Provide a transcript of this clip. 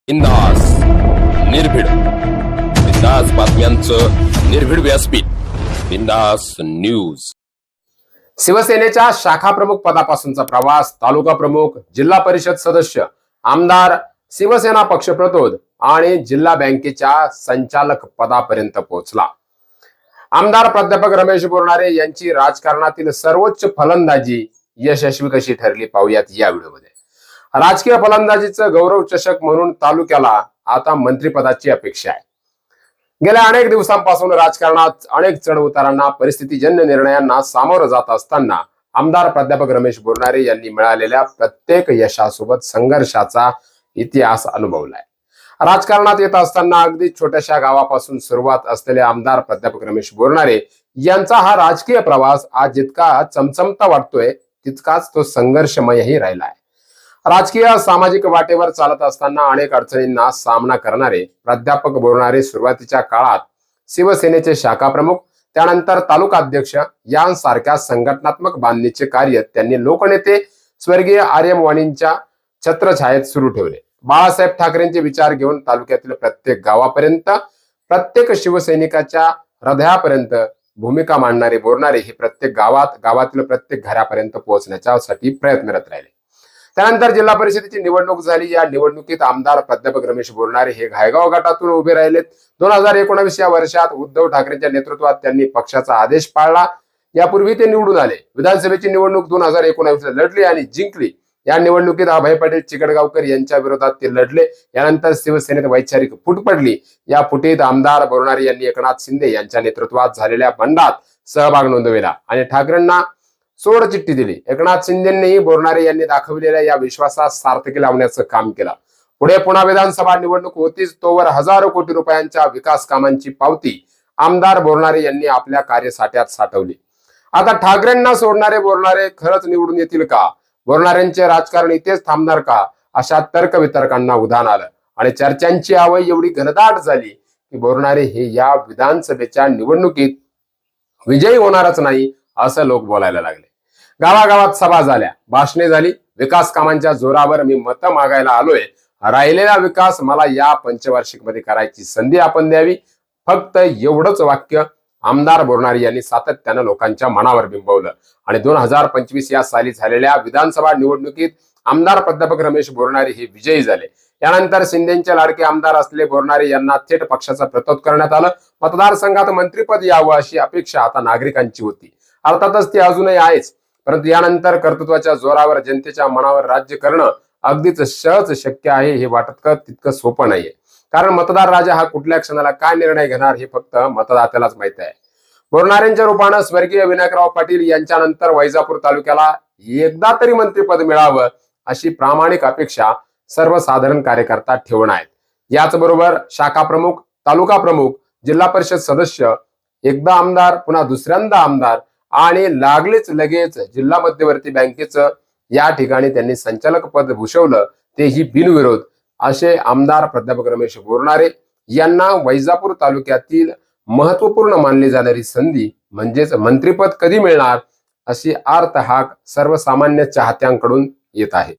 बिंदास निर्भीड बिंदास बातम्यांचं निर्भीड व्यासपीठ बिंदास न्यूज। शिवसेनेच्या शाखा प्रमुख पदापासूनचा प्रवास, तालुका प्रमुख, जिल्हा परिषद सदस्य, आमदार, शिवसेना पक्षप्रतोद आणि जिल्हा बँकेच्या संचालक पदापर्यंत पोहोचला। आमदार प्राध्यापक रमेश बोरनारे यांची राजकारणातील सर्वोच्च फलंदाजी यशस्वी कशी ठरली पाहूयात या व्हिडिओमध्ये। राजकीय फलंदाजीचं गौरव चषक म्हणून तालुक्याला आता मंत्रिपदाची अपेक्षा आहे। गेल्या अनेक दिवसांपासून राजकारणात अनेक चढ उतारांना, परिस्थितीजन्य निर्णयांना सामोरं जात असताना आमदार प्राध्यापक रमेश बोरनारे यांनी मिळालेल्या प्रत्येक यशासोबत संघर्षाचा इतिहास अनुभवलाय। राजकारणात येत असताना अगदी छोट्याशा गावापासून सुरुवात असलेले आमदार प्राध्यापक रमेश बोरनारे यांचा हा राजकीय प्रवास आज जितका चमचमता वाटतोय तितकाच तो संघर्षमयही राहिलाय। राजकीय सामाजिक वाटेवर चालत असताना अनेक अडचणींना सामना करणारे प्राध्यापक बोरनारे सुरुवातीच्या काळात शिवसेनेचे शाखा प्रमुख, त्यानंतर तालुका अध्यक्ष यांसारख्या संघटनात्मक बांधणीचे कार्य त्यांनी लोकनेते स्वर्गीय आर्यम वाणींच्या छत्रछायेत सुरू ठेवले। बाळासाहेब ठाकरेंचे विचार घेऊन तालुक्यातील प्रत्येक गावापर्यंत, प्रत्येक शिवसैनिकाच्या हृदयापर्यंत भूमिका मांडणारे बोरनारे हे प्रत्येक गावातील प्रत्येक घरापर्यंत पोहोचण्यासाठी प्रयत्नरत राहिले। त्यानंतर जिल्हा परिषदेची निवडणूक झाली। या निवडणुकीत आमदार प्राध्यापक रमेश बोरनारे हे घायगाव गटातून उभे राहिलेत। 2019 या वर्षात उद्धव ठाकरेंच्या नेतृत्वात त्यांनी पक्षाचा आदेश पाळला। यापूर्वी ते निवडून आले। विधानसभेची निवडणूक 2019 लढली आणि जिंकली। या निवडणुकीत अभय पाटील चिकडगावकर यांच्या विरोधात ते लढले। यानंतर शिवसेनेत वैचारिक फूट पडली। या फुटीत आमदार बोरनारे यांनी एकनाथ शिंदे यांच्या नेतृत्वात झालेल्या बंडात सहभाग नोंदविला आणि ठाकरेंना सोड चिठ्ठी दिली। एकनाथ शिंदेंनीही बोरनारे यांनी दाखविलेल्या या विश्वासात सार्थकी लावण्याचं काम केलं। पुढे पुन्हा विधानसभा निवडणूक होतीच तोवर हजारो कोटी रुपयांच्या विकास कामांची पावती आमदार बोरनारे यांनी आपल्या कार्यसाठ्यात साठवली। आता ठाकरेंना सोडणारे बोरनारे खरंच निवडून येतील का? बोरनारेंचे राजकारण इथेच थांबणार का? अशा तर्कवितर्कांना उधाण आलं आणि चर्चांची आवई एवढी घनदाट झाली की बोरनारे हे या विधानसभेच्या निवडणुकीत विजयी होणारच नाही असं लोक बोलायला लागले। गावागावात सभा झाल्या, भाषणे झाली। विकास कामांच्या जोरावर मी मतं मागायला आलोय, राहिलेला विकास मला या पंचवार्षिक मध्ये करायची संधी आपण द्यावी, फक्त एवढंच वाक्य आमदार बोरनारे यांनी सातत्यानं लोकांच्या मनावर बिंबवलं आणि 2025 या साली झालेल्या विधानसभा निवडणुकीत आमदार प्राध्यापक रमेश बोरनारे हे विजयी झाले। यानंतर शिंदेचे लाडके आमदार असलेले बोरनारे यांना थेट पक्षाचा प्रतोद करण्यात आलं। मतदारसंघात मंत्रिपद यावं अशी अपेक्षा आता नागरिकांची होती। अर्थातच ती अजूनही आहेच, परंतु यानंतर कर्तृत्वाच्या जोरावर जनतेच्या मनावर राज्य करणं अगदीच सहज शक्य आहे हे वाटत तितकं सोपं नाहीये। कारण मतदार राजा हा कुठल्या क्षणाला काय निर्णय घेणार हे फक्त मतदात्यालाच माहिती आहे। बोरनारेंच्या रूपानं स्वर्गीय विनायकराव पाटील यांच्यानंतर वैजापूर तालुक्याला एकदा तरी मंत्रिपद मिळावं अशी प्रामाणिक अपेक्षा सर्वसाधारण कार्यकर्ता ठेवून आहेत। याचबरोबर शाखा प्रमुख, तालुका प्रमुख, जिल्हा परिषद सदस्य, एकदा आमदार, पुन्हा दुसऱ्यांदा आमदार आणि लागलीच लगेच जिल्हा मध्यवर्ती बँकेचं या ठिकाणी त्यांनी संचालक पद भूषवलं, तेही बिनविरोध। असे आमदार प्राध्यापक रमेश बोरनारे यांना वैजापूर तालुक्यातील महत्वपूर्ण मानली जाणारी संधी म्हणजेच मंत्रिपद कधी मिळणार अशी आर्तहाक सर्वसामान्य चाहत्यांकडून येत आहे।